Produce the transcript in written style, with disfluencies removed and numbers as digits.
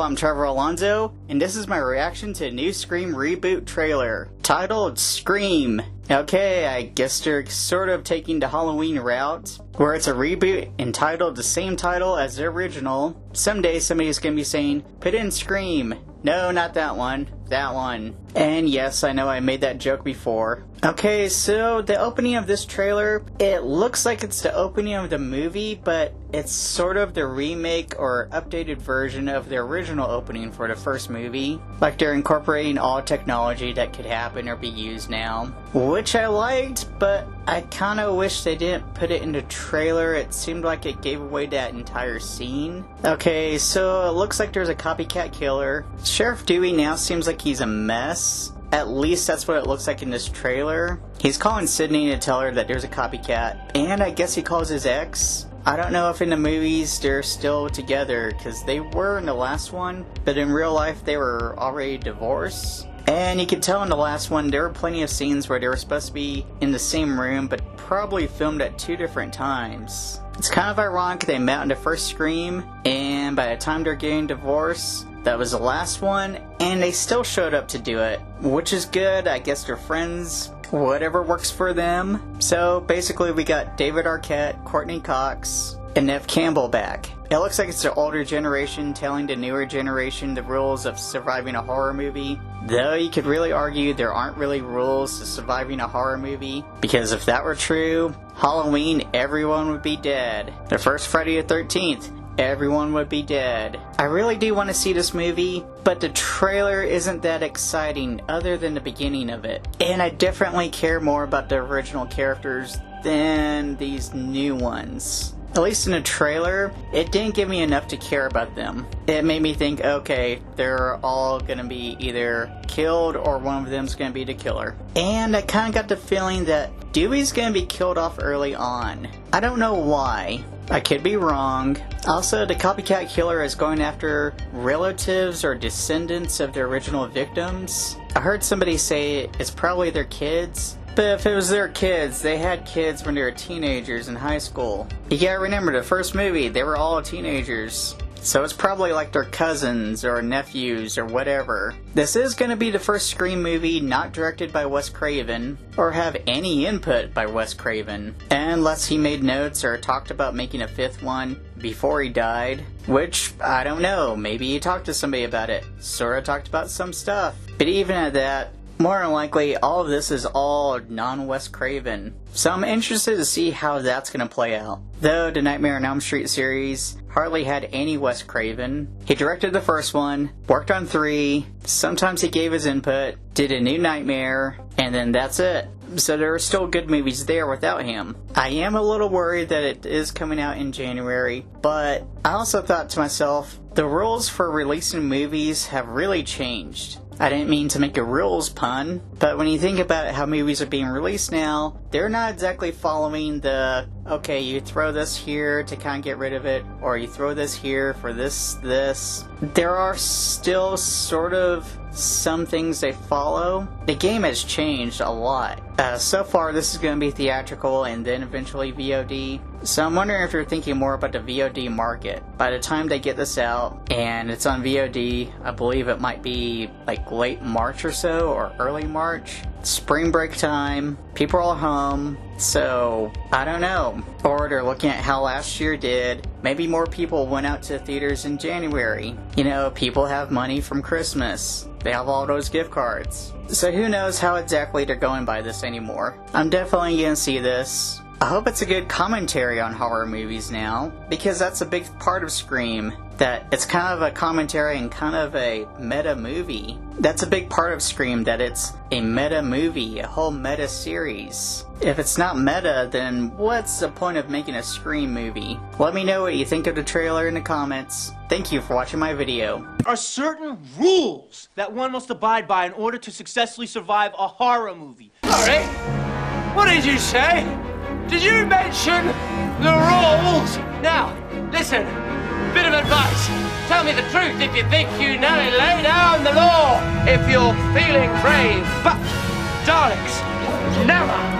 I'm Trevor Alonso, and this is my reaction to a new Scream reboot trailer, titled Scream. Okay, I guess they're sort of taking the Halloween route, where it's a reboot entitled the same title as the original. Someday somebody's gonna be saying, put in Scream. No, not that one. That one. And yes, I know I made that joke before. Okay, so the opening of this trailer, it looks like it's the opening of the movie, but it's sort of the remake or updated version of the original opening for the first movie. Like they're incorporating all technology that could happen or be used now. Which I liked, but I kinda wish they didn't put it in the trailer. It seemed like it gave away that entire scene. Okay, so it looks like there's a copycat killer. Sheriff Dewey now seems like he's a mess. At least that's what it looks like in this trailer. He's calling Sydney to tell her that there's a copycat. And I guess he calls his ex. I don't know if in the movies they're still together, because they were in the last one, but in real life they were already divorced. And you can tell in the last one there were plenty of scenes where they were supposed to be in the same room, but probably filmed at 2 different times. It's kind of ironic they met in the first Scream, and by the time they're getting divorced, that was the last one, and they still showed up to do it, which is good. I guess they're friends, whatever works for them. So basically we got David Arquette, Courtney Cox, and Neve Campbell back. It looks like it's the older generation telling the newer generation the rules of surviving a horror movie. Though you could really argue there aren't really rules to surviving a horror movie, because if that were true, Halloween everyone would be dead. The first Friday the 13th, everyone would be dead. I really do want to see this movie, but the trailer isn't that exciting other than the beginning of it. And I definitely care more about the original characters than these new ones. At least in the trailer, it didn't give me enough to care about them. It made me think, okay, they're all gonna be either killed or one of them's gonna be the killer. And I kinda got the feeling that Dewey's gonna be killed off early on. I don't know why. I could be wrong. Also, the copycat killer is going after relatives or descendants of the original victims. I heard somebody say it's probably their kids. But if it was their kids, they had kids when they were teenagers in high school. You gotta remember, the first movie, they were all teenagers. So it's probably like their cousins or nephews or whatever. This is gonna be the first Scream movie not directed by Wes Craven, or have any input by Wes Craven. Unless he made notes or talked about making a 5th one before he died. Which, I don't know, maybe he talked to somebody about it. Sorta talked about some stuff. But even at that, more than likely, all of this is all non-Wes Craven. So I'm interested to see how that's going to play out. Though the Nightmare on Elm Street series hardly had any Wes Craven. He directed the first one, worked on 3, sometimes he gave his input, did a new Nightmare, and then that's it. So there are still good movies there without him. I am a little worried that it is coming out in January, but I also thought to myself, the rules for releasing movies have really changed. I didn't mean to make a rules pun, but when you think about how movies are being released now, they're not exactly following the, okay, you throw this here to kind of get rid of it, or you throw this here for this. There are still sort of some things they follow. The game has changed a lot. So far this is going to be theatrical and then eventually VOD. So I'm wondering if you're thinking more about the VOD market. By the time they get this out and it's on VOD, I believe it might be like late March or so, or early March. Spring break time, people are all home, so I don't know. Or they're looking at how last year did. Maybe more people went out to theaters in January. You know, people have money from Christmas. They have all those gift cards. So who knows how exactly they're going by this anymore. I'm definitely gonna see this. I hope it's a good commentary on horror movies now, because that's a big part of Scream, that it's kind of a commentary and kind of a meta movie. That's a big part of Scream, that it's a meta movie, a whole meta series. If it's not meta, then what's the point of making a Scream movie? Let me know what you think of the trailer in the comments. Thank you for watching my video. There are certain rules that one must abide by in order to successfully survive a horror movie. Sorry? What did you say? Did you mention the rules? Now, listen. Bit of advice. Tell me the truth if you think you know it. Lay down the law if you're feeling brave. But, darlings, never